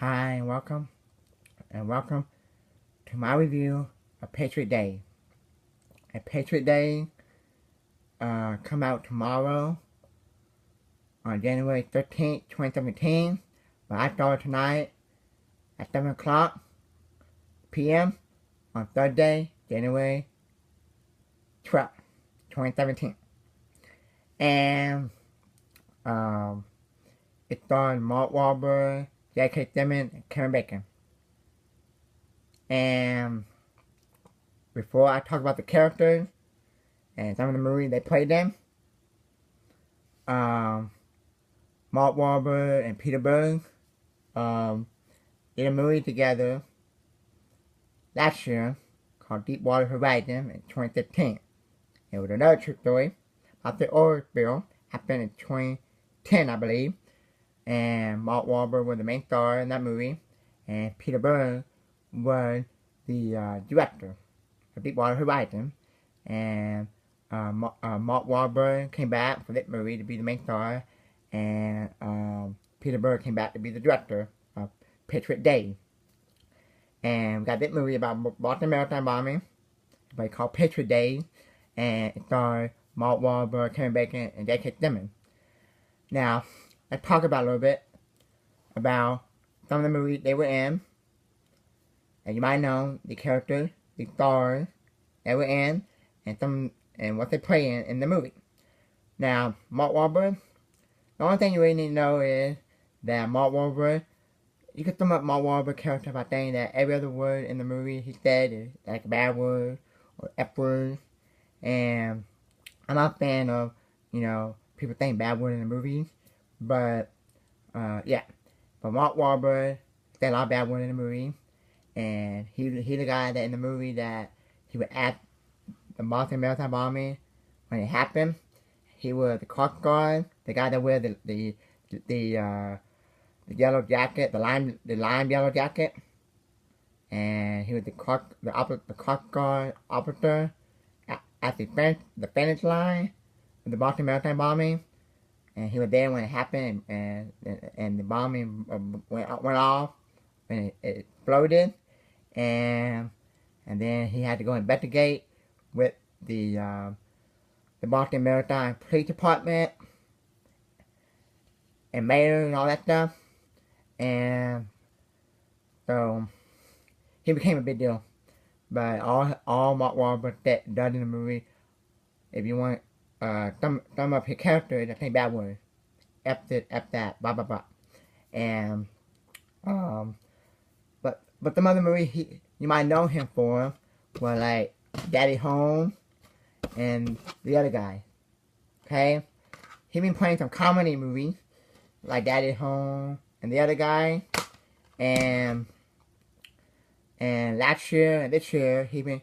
Hi and welcome to my review of Patriot Day. A Patriot Day come out tomorrow on January 13th, 2017. But I started tonight at 7 o'clock p.m. on Thursday, January 12th, 2017. And it stars Mark Wahlberg, J.K. Simmons, and Kevin Bacon. And before I talk about the characters and some of the movies they played in, Mark Wahlberg and Peter Berg did a movie together last year called Deepwater Horizon in 2015. It was another true story about the oil spill happened in 2010, I believe. And Mark Wahlberg was the main star in that movie, and Peter Berg was the director of Deepwater Horizon. And Mark Wahlberg came back for that movie to be the main star, and Peter Berg came back to be the director of Patriot Day. And we got this movie about Boston Maritime bombing, called Patriot Day, and it stars Mark Wahlberg, Kevin Bacon, and J.K. Simmons. Now, let's talk about a little bit about some of the movies they were in. And you might know the characters, the stars they were in, and what they play in the movie. Now, Mark Wahlberg, the only thing you really need to know is that Mark Wahlberg, you can sum up Mark Wahlberg's character by saying that every other word in the movie he said is like a bad word or F word. And I'm not a fan of, people saying bad words in the movies. But, yeah. But Mark Wahlberg said a lot of bad words in the movie. And he the guy that in the movie that he would act the Boston Maritime bombing when it happened. He was the Coast Guard, the guy that wear the yellow jacket, the lime yellow jacket. And he was the Coast Guard officer at the finish line of the Boston Maritime bombing. And he was there when it happened, and the bombing went off when it exploded, and then he had to go investigate with the Boston Maritime Police Department and mayor and all that stuff, and so he became a big deal. But all Mark Wahlberg does in the movie, if you want some of his characters that say bad words, F this, F that, blah blah blah, and but some other movies you might know him for were like Daddy Home and the other guy. Okay, he been playing some comedy movies like Daddy Home and the other guy, and last year and this year he been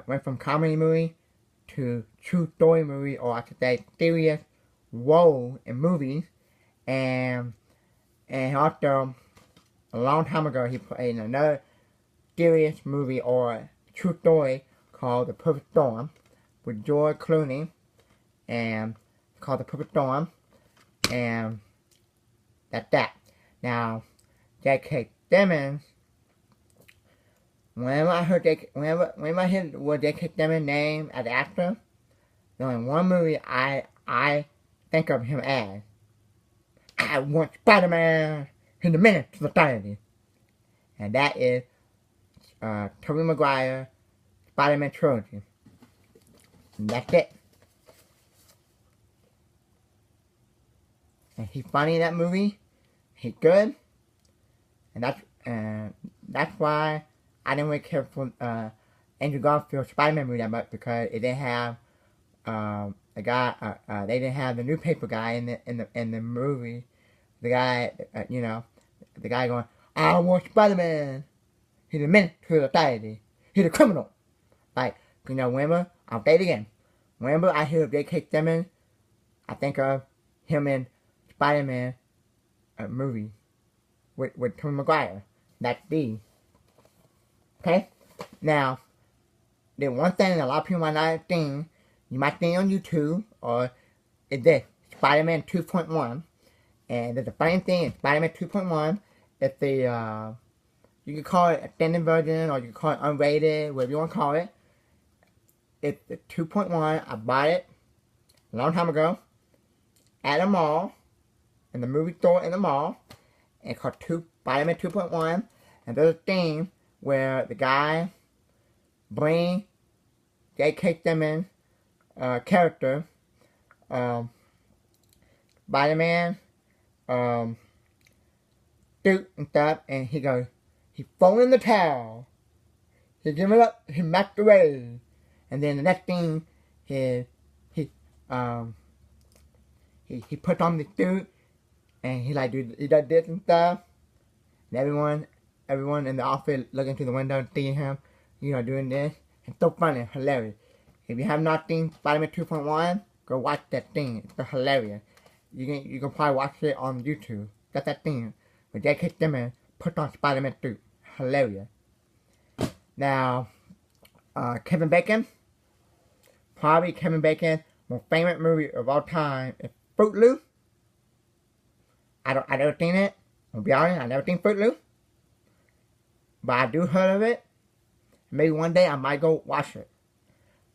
went from comedy movie to true story movie, or I could say serious role in movies, and also a long time ago he played in another serious movie or true story called The Perfect Storm with George Clooney, and it's called The Perfect Storm, and that's that. Now, J.K. Simmons, whenever I heard the word J.K. Simmons' name as an actor, there's only one movie I think of him as. I want Spider-Man in the Menace to Society. And that is Tobey Maguire Spider-Man trilogy. And that's it. And he's funny in that movie. He's good. And that's why I didn't really care for Andrew Garfield's Spider-Man movie that much, because it didn't have the guy. They didn't have the newspaper guy in the movie. The guy, the guy going, "I want Spider-Man. He's a menace to society. He's a criminal." Like, whenever I'll say it again. Whenever I hear of J.K. Simmons, I think of him in Spider-Man movie with Tobey Maguire. That's D. Okay? Now, there's one thing a lot of people might not have seen. You might see on YouTube, or is this Spider-Man 2.1. And there's a funny thing in Spider-Man 2.1 it's the you can call it a thinner version or you can call it unrated, whatever you want to call it. It's the 2.1. I bought it a long time ago at a mall, in the movie store in the mall. And it's called Spider-Man 2.1. And there's a thing where the guy, Blaine, J.K. Simmons, character, Spider-Man, suit and stuff, and he goes, he thrown in the towel. He give it up, he backed away. And then the next thing is he put on the suit and he does this and stuff. And everyone in the office looking through the window and seeing him, doing this. It's so funny, hilarious. If you have not seen Spider-Man 2.1, go watch that thing. It's so hilarious. You can probably watch it on YouTube. That's that thing where J.K. Simmons put on Spider-Man suit. Hilarious. Now, Kevin Bacon. Probably Kevin Bacon's most favorite movie of all time is Fruit Loop. I never seen it. I'll be honest, I never seen Fruit Loop. But I do heard of it. Maybe one day I might go watch it.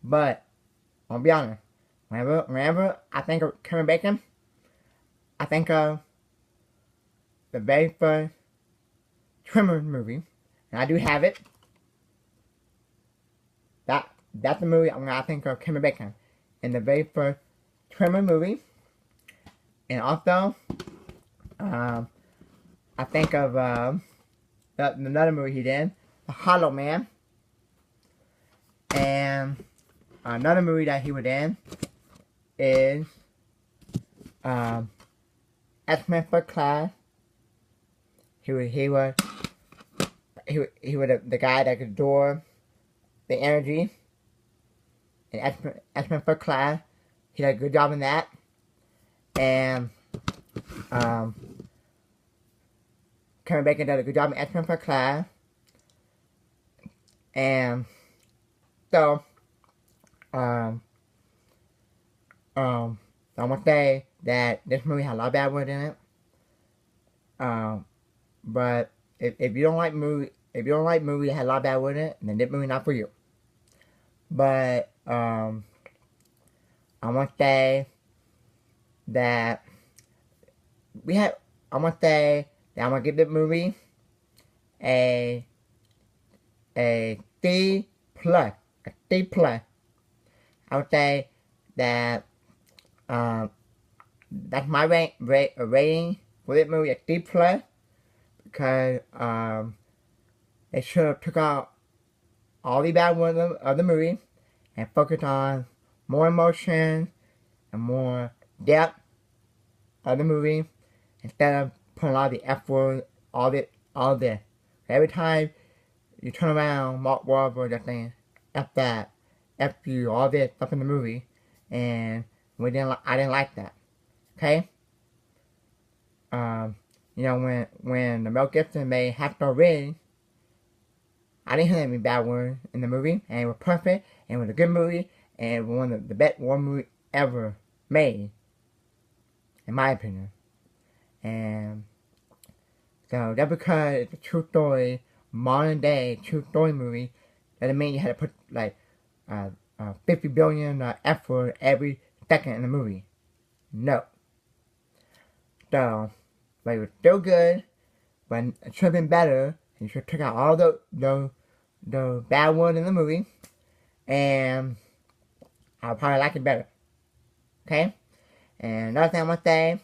But I'll be honest, whenever I think of Kevin Bacon, I think of the very first Trimmer movie, and I do have it. That's the movie I think of Kevin Bacon in the very first Trimmer movie, and also I think of another movie he did, The Hollow Man, and another movie that he was in is X-Men First Class. He was the guy that could absorb the energy in X-Men First Class. He did a good job in that. And Kevin Bacon did a good job in X-Men First Class. And so I want to say that this movie had a lot of bad words in it. But if you don't like movies that have a lot of bad words in it, then this movie not for you. But I want to say that I'm gonna give this movie a C plus. A C plus. I would say that that's my rating for this movie, a C plus, because they should have took out all the bad ones of the movie and focused on more emotion and more depth of the movie instead of putting a lot of the F word, all this. Every time you turn around, Mark Wahlberg just saying F that, F you, all this stuff in the movie, and I didn't like that. Okay? When the Mel Gibson made Hacksaw Ridge, I didn't hear any bad words in the movie, and it was perfect, and it was a good movie, and it was one of the best war movies ever made, in my opinion. And so that's because it's a true story, modern day true story movie. That doesn't mean you had to put like 50 billion effort every second in the movie. No. So, but it was still good, but it should have been better. You should have took out all the bad words in the movie, and I'll probably like it better. Okay? And another thing I want to say,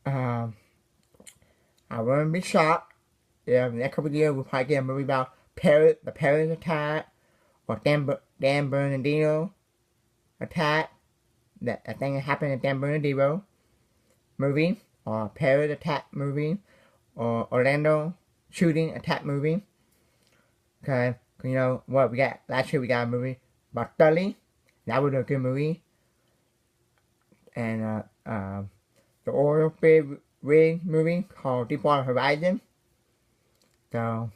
I wouldn't be shocked if in the next couple of years we'll probably get a movie about the Paris attack, or Dan Bernardino attack. That thing that happened in Dan Bernardino movie, or Paris attack movie, or Orlando shooting attack movie. Okay, you know what we got last year? We got a movie about Sully. That was a good movie. And the oil rig movie called Deepwater Horizon. So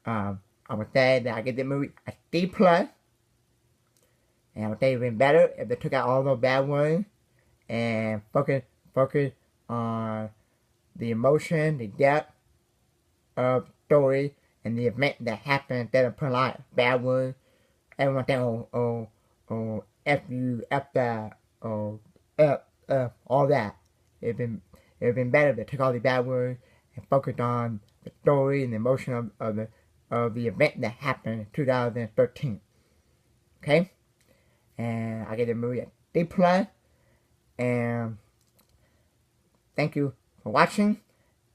I would say that I give the movie a C plus. And I would say it would have been better if they took out all those bad ones and focus on the emotion, the depth of story and the event that happened instead of putting a lot of bad words. Everyone think, F you, F that, all that. It'd been better if they took all the bad words and focused on the story and the emotion of the event that happened in 2013. Okay? And I give the movie a D+. And thank you for watching.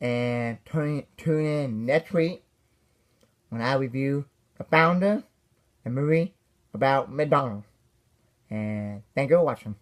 And tune in next week when I review The Founder, a movie about McDonald's. And thank you for watching.